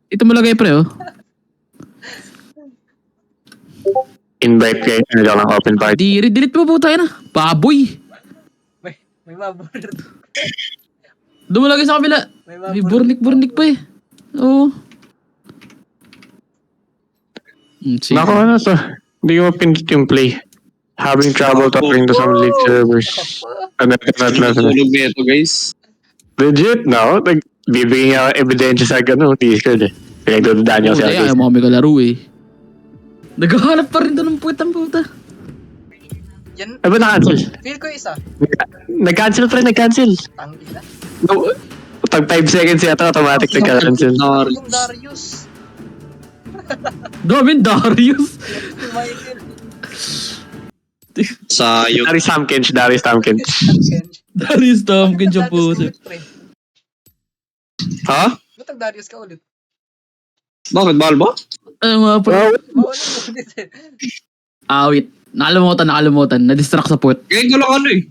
Dito mo lagay pre oh. Invite kayo. Ano lang open party. Delete mo puta na. Baboy. May mabur. Doon mo lagay sa kabila. May burnik pa eh. Oo. Sige. Nako, ano to? Hindi ko mapindot yung play. Having trouble talking to some league servers. Ano. Tulog nito guys. Legit, no? Bibigyan niya ako ebidensya sa Discord eh. Pinagdododaan niyo Oo, sa kaya ayaw mo kami kalaro eh. Naghahanap pa rin doon ng puwetang puta. Yan, Ay ba na-cancel? feel ko isa. Nag-cancel pa rin, nag-cancel. Tangina. No, pag 5 seconds yata, automatic nag-cancel. Yung Darius. Daming Darius. Si Michael. Sayang. Darius Tompkins. Darius Tompkins yung puta. Ha? Ba't Darius ka ulit? Bakit? Bahal ba? Ano nga pa? Bawal mo ulit eh. Wait. Nakalimutan. Na-distract sa puwet. Kaya ko lang ano eh.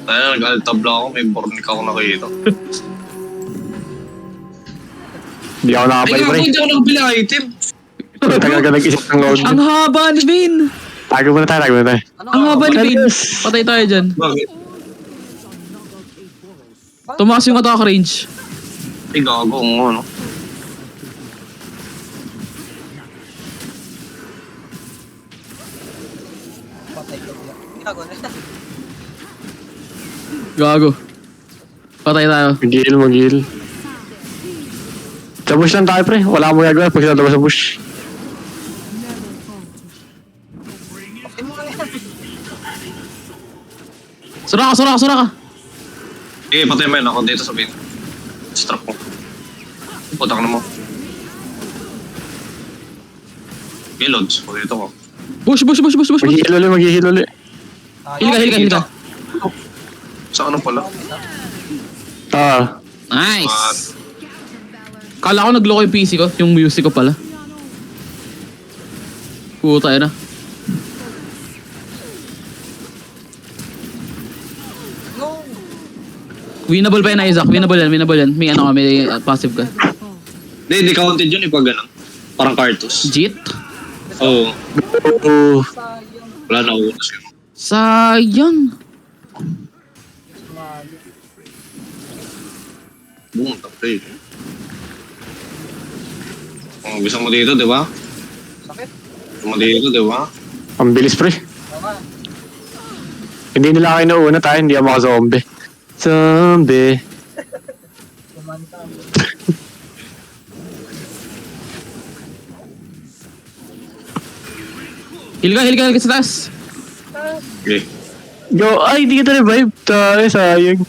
Tayo, nag-altabla ako. May bornik ako nakita. Hindi ako Ay, nakapal ako pre. hindi ako nakabili item. Tagal ka nag-isip ng load. Ang haba ni Vin. Tago muna tayo. Ano Ang haba ni Vin. Patay tayo dyan. Bakit? Tumakas yung attack range. Ay, gago ang ano. Patay ka diyan. Ginagawa na. Gago. Patay tayo. Magil. Sa bush lang tayo pre. Wala mo gagawin pag sinadaba sa bush. Patay mo na yan. Sura ka. Eh, patay mo yun ako dito sa pin. Strap mo. Putak na mo. Reloads. O dito ko. Push. Maghihil ulit. Heal ka. Sa ano pala? Nice. Kala ko nagloko yung PC ko. Yung music ko pala. Puta yun na. No! Winnable pa yan Isaac. Winnable yan. May passive ka. Hindi counted yun eh pag ganun. Parang cartus. Jit. Oo. Sayang. Wala na unas yun. Sayang. Malo. Boom, tapos gusto mo dito, di ba? Sakit. Gusto mo dito, di ba? Ang bilis pre. Tama. Hindi nila kayo nauna tayo. Hindi ako maka-zombie. Zombie. Kumanta. Heal ka sa taas. Okay. Go. Ay, hindi kita revive. Tayo, sayang.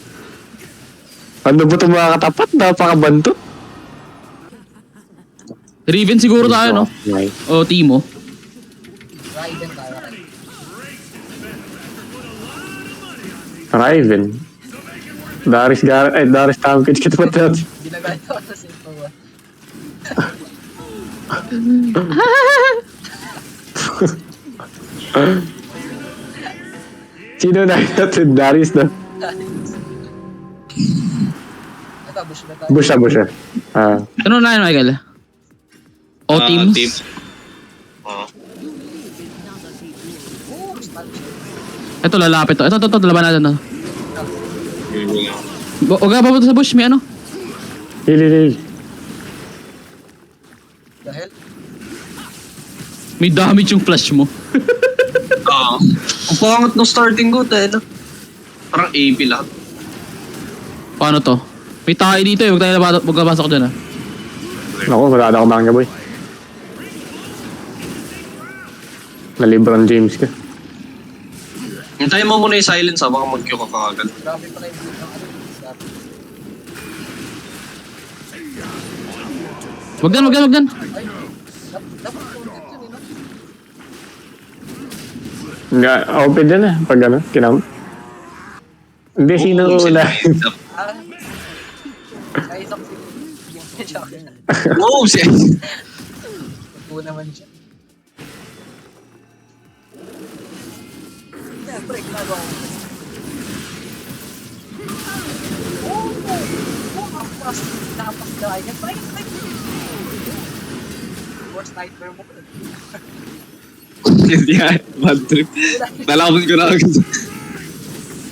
Ano ba itong mga katapat? Napakabanto. Riven siguro tayo, no? Nice. O Timo. Raiden tayo. Raven. Darius Tompkins kita pa ito. Ginagaya ko sa simple one. Sino na yun? Darius na. Ito, bush na tayo. Bush na. Ano na yun, Michael? O teams? Team. Oo. Stun. Ito, lalapit to. Ito, laban natin to. Yun. Huwag ka papunta sa bush, may ano? Hili. Dahil, May damage yung flash mo. Ang pangat ng starting ko, tayo. Parang AP lahat. Paano to? May tayo dito eh. Huwag tayo magpasok dyan ah. Ako, wala na ako manga boy. Na LeBron James ka. Hintayin mo muna yung silence ha, baka mag-Q ka kagad. Grabe pala yung build ng ano. Grabe. Wag yan, wag yan, wag yan. Ay, dapat content yun, no? Nga, open din eh. Pag ano, kinam. Hindi, sino una? Ah, ay, isang siya. Oo, siya. Ito naman siya. Siyempre, ginagawa ko. Napas na ay. Pre. Worst nightmare mo. Hindi yan, bad trip. Nalaman ko na agad.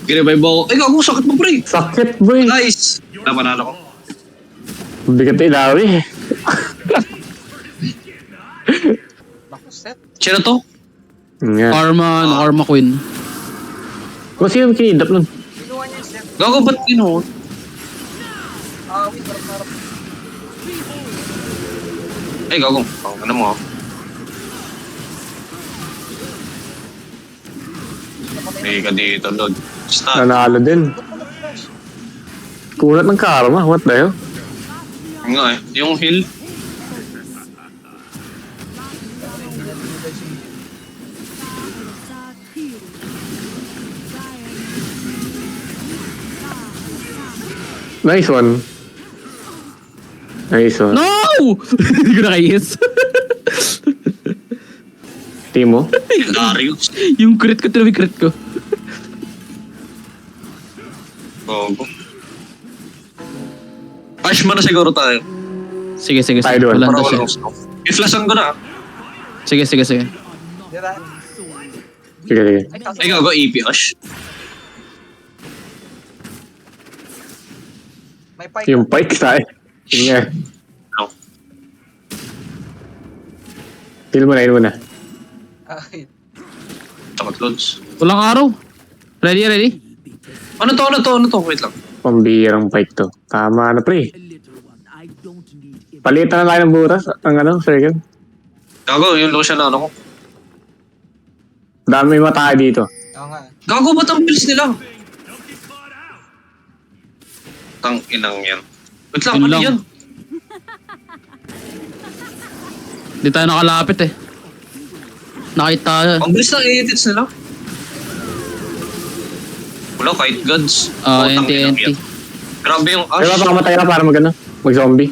Ginibay mo ako. Ay, ako, sakit mo, pre. Sakit, boy. Nice. Napanalo ko. Bigat ilawi eh. Naku, set. Sino to? Nga. Karma Queen. Kung sino kinidap nun? Kinuha niya yung set. Gago, ba't gino? Wait, harap-harap. Ay, gago. Ano mo? Hey ka dito, Lord. Stop. Nanalo din. Ba't pala flash? Kulat ng karma. What the hell? Nga eh. Yung heal. Nice one. Nice one. No! Hindi ko nakayis. Timo. Darius. Yung crit ko, tuloy crit ko. Gago. Push mo na siguro tayo. Sige, sige, sige. Tayo doon. Walang Para dash walang eh. snow. I-flashan ko na. Sige, sige, sige. Diba? Sige, sige. Ay, kaso. Ay, gago. AP Ash. May fight. Yung pike tayo. Yun nga. No. Heal mo na, heal mo na. Wait. Takot, Lods. Walang araw. Ready, ready? Ano to? Ano to? Ano to? Wait lang. Pambihirang pike to. Tama na, pre. Palitan na tayo ng butas. Ang ano, second. Gago, yung lotion na ano ko. Dami mata dito. Oo nga. Gago, ba't ang bilis nila? Tang inang yan. Wait lang, Yun ano lang. yan? Hindi tayo nakalapit eh. Nakita tayo. Ang bilis ng edits nila. Wala, kahit gods. Putang inang NT. yan. Grabe yung Ay, Ash. mapakamatay ka para mag ano, mag-zombie.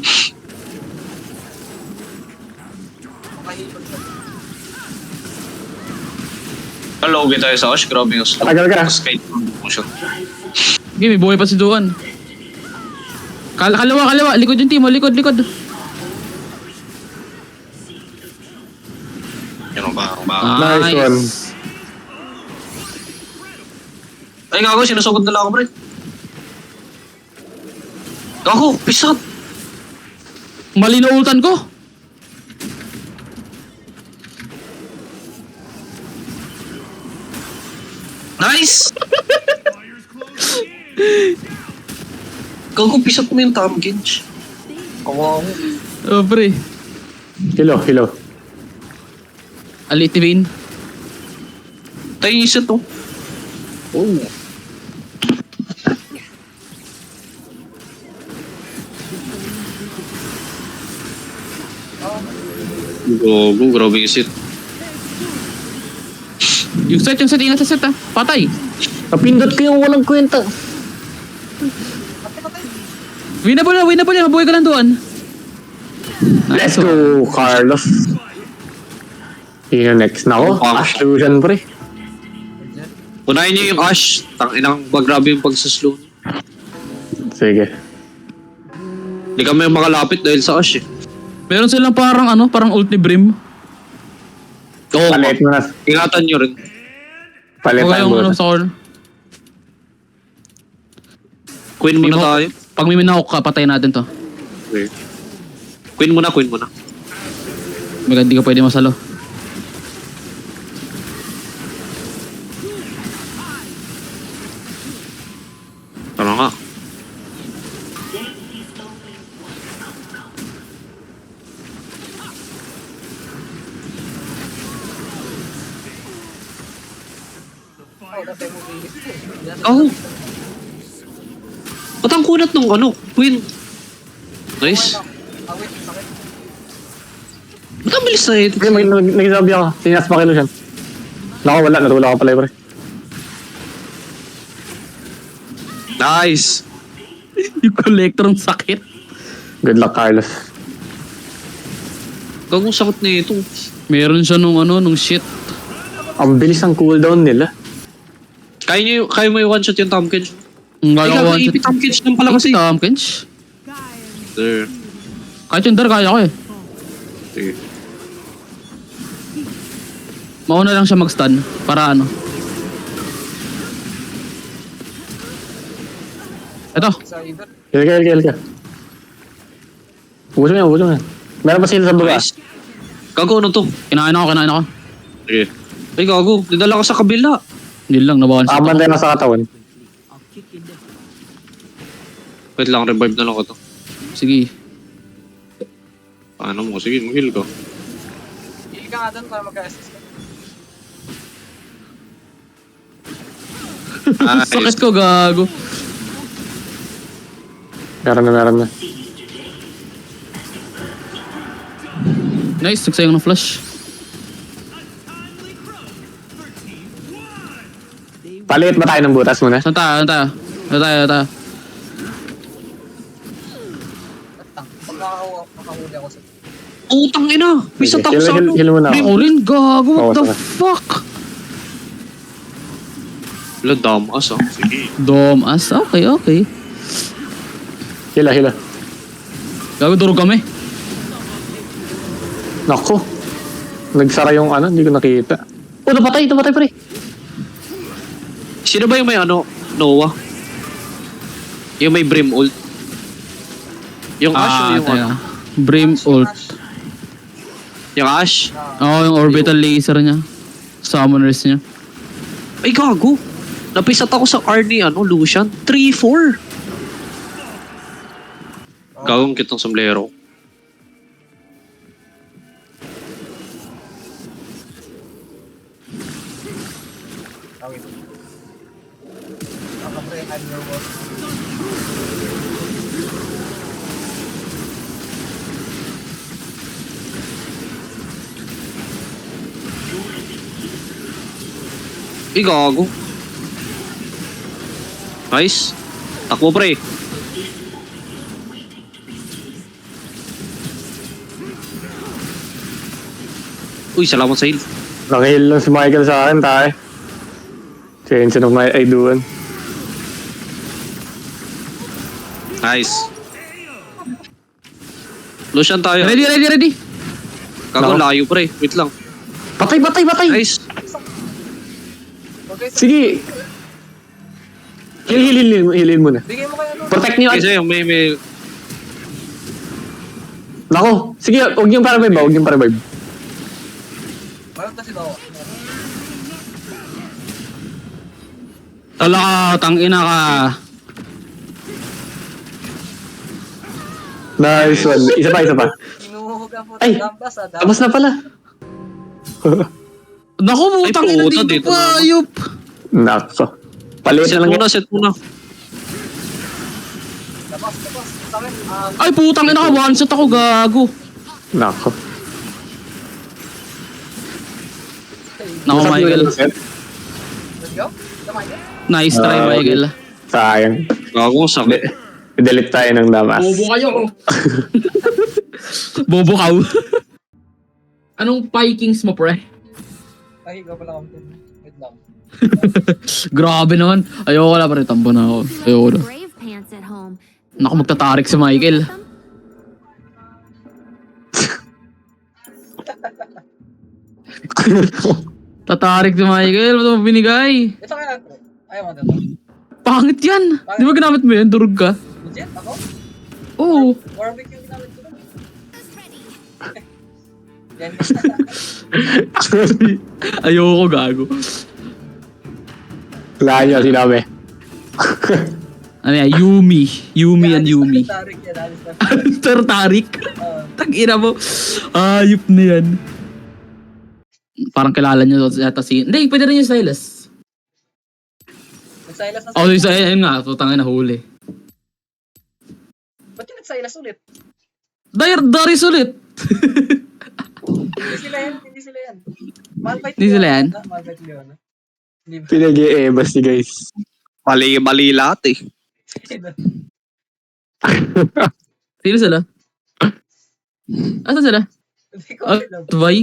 Makahipag siya. Hello, tayo sa Ash. Grabe yung slow. Tagal ka na. Skate motion. Okay, may buhay pa si Duan. Kaliwa, kaliwa. Likod yung Timo. Likod, likod. Yun ang bang. Nice one. Ay, gago. Sinusugod nila ako, pre. Gago, pisat. Mali na ultan ko. Nice! Gago, pisat mo yung Tom Gage. Kawawa. Oh, pre. Hilo, hilo. Alitivin. Tayo yung isa to. Oh. Gago, grabe yung sit. Yung set, ingat sa set ah. Patay. Napindot ko yung walang kwenta. Winnable na, mabuhay ka lang doon. Let's go, Carlos. Sino next na ako? Ash Lucian, pre. Unahin niyo yung Ash. Tanginang grabe yung pagsuslow. Sige. Hindi kami makalapit dahil sa Ash eh. Meron silang parang ult ni Brim. Oo, Palit mo na. ingatan nyo rin. Palit Okay tayo yung muna. sa corner. Queen muna Imo- tayo. Pag may minahok ka, patayin natin to. Okay. Queen muna, Queen muna. Oh my God, di ka pwede masalo. Tama nga. wala tayong mabilis ko. Hindi natin Oh. nakita. Ba't ang kunat ng ano? Queen. Nice. Wait, sakit. Ba't ang bilis na ito? Okay, nag-sabi ako. Sinas pa kilo siya. Nako, wala. Natula ko pala, pre. Nice. Yung collector ng sakit. Good luck, Carlos. Gagong sakit na ito. Meron siya nung shit. Ang bilis ng cooldown nila. Kaya mo yung one shot yung Tompkins. Ang Ay, gagawa AP Tompkins lang pala kasi. Tompkins? There. Kahit yung dar, kaya ko eh. Sige. Mauna lang siya mag-stun. Para ano. Ito. Sa either. Heal ka. Ubus mo yan. Meron pa sila sa baba. Nice. Gago, ano to? Kinain ako. Sige. Ay, gago. Dinala ka sa kabila. Hindi lang, nabawan siya. Bantay na sa katawan. Wait lang, revive na lang ko to. Sige. Paano mo? Sige, mag-heal ko. Heal ka nga doon para magka-assist ka. Nice. Sakit ko, gago. Meron na. Nice, nagsayang ng flash. Palit ba tayo ng butas muna? Saan tayo? Pag nakahuli ako sa... Utang ina. May Sige, satak sa ano. heal mo na Ako ako. rin, gago. What Oo, the tara. fuck? Wala, damas ah. Sige. Domas. Okay. Hila. Gago, durog kami. Nako. Nagsara yung hindi ko nakita. Oh, napatay pre. Sino ba yung may Noah? Yung may Brim ult? Yung Ash o yung teka. Brim ult. Yung Ash? Oo, yung orbital laser niya. Summoners niya. Ay, gago. Napisat ako sa R ni Lucian. 3-4. Gagong kitang sombrero. Tawid. Pre, underwater. Ay, gago. Nice. Takbo, pre. Uy, salamat sa heal. Nakahil lang si Michael sa akin, tayo. Change of my doon. Nice. Lucian tayo. Ready. Gago, Nako. layo, pre. Wait lang. Patay! Nice. Okay, Sige! Heal muna. bigay mo kayo Protect niyo. Kasi yung may... Nako! Sige, huwag niyong para revive. Mayroon na si Noah. Tala ka, tangina ka. Nice one. Isa pa. Inuhuga po Ay! Dambas Tapos na pala. Naku, putang ina puta, dito dito na pa, naman. ayup. Nako. Palit Set na lang muna, yan. set muna. Labas. Sakit. Ay, putang ina ka, one shot ako, gago. Nako. Naku, Michael. Let's go. Tama yun. Nice try, Michael. Sayang. Gago, sakit. I-delete tayo ng damas. kayo. Bobo ka. Anong Vikings mo, pre? Ay, ikaw pala kami. Wait lang. Grabe naman. Ayoko na, pre. Tambo na ako. Ayoko na. Brave pants at home. Naku, magtatarik si Michael. Tatarik si Michael. Ba't mo binigay? Ito kaya pre. Ayaw mo dito. Pangit yan. Di ba ginamit mo yan? Durog ka. Legit? Ako? Oo. Warwick yung ginamit ko. Yan. Ayoko, gago. Wala niya, sinabi. Ano yan? Yumi and Yumi. Tarik yan. Alis na. Sir Tarik. Oo. Tag-ina mo. Ayup na yan. Parang kilala nyo yata si... Hindi, pwede rin yung Silas. Nag-Silas na Oh, isa, ayun nga. Putangin na huli. Ba't yung nag-Silas ulit? Darius ulit. Hindi sila yan, hindi sila yan. Malphite Hindi sila yan? Malphite Leona. Hindi ba? Pinag-i-ebas ni guys. Mali lahat eh. Sino sila? Asa sila? Hindi ko alam. Atvay?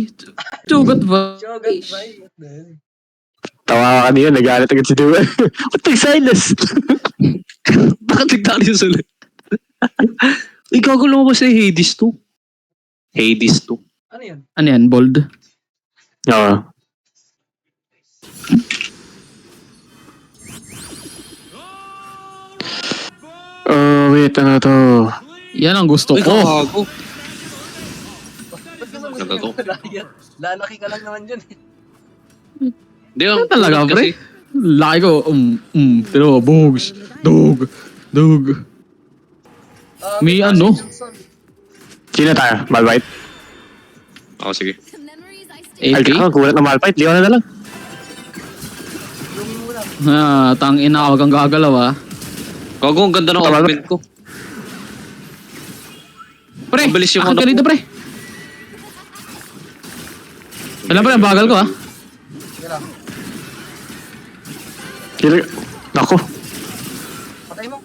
Chugat ba? Shogat ba? What the hell? Tawa ka kanina, nagalit agad si Dua. What the Silas? Bakit nagdarius ulit? Ay, gago lang ba sa Hades 2? Hades 2. Ano yun? Ano yan? Bold? Oo. Wait, ano to? Yan ang gusto Ay, ko. gago. Ba't ka Ganda to. Lalaki ka lang naman dyan eh. Hindi ang Talaga, kasi- pre? Laki ko. Pero, bugs. Dog. May ano? Sino tayo? Malphite? Oo, sige. The memories I still Ay, AK? kaka, kulat na Malphite. Leona na lang. Lumi mo lang. Tangina ka, wag kang gagalaw ah. Gago, ang ganda ng Tama ba? augment ko. Pre, Mabilis yung akit ka ano dito, ko. pre. Alam pre, ang bagal ko ah. Sige lang. Kila... Nako. Patay mo.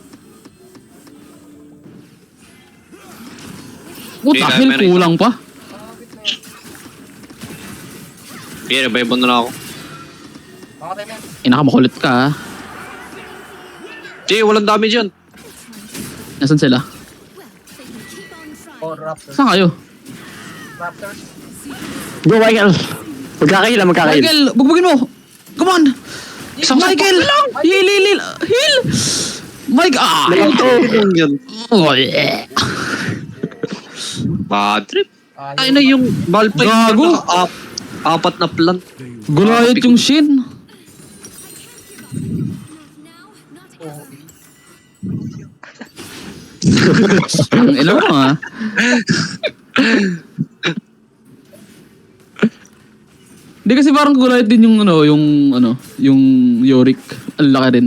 Puta, Okay, hell, meron isa. kulang pa. Pakapit na yan. Sige, revive na lang ako. Pakatay mo yan. Inakamakulit ka ah. Jay, walang damage yan. Nasaan sila? well, they can keep on trying. Oh, Raptors. Saan kayo? Raptors. Go, Michael. Magkakahila. Michael, bugbugin mo! Come on! Michael! Heal! Mike! Ano yan? Oh, yeah. Bad trip. Ay Ayaw. na yung Malphite. Gago. Apat na plant. Gulayot yung Shin. Now, not Oh, Ang ilo mo ah. Hindi kasi parang gulayot din yung yung Yorick. Ang laki din.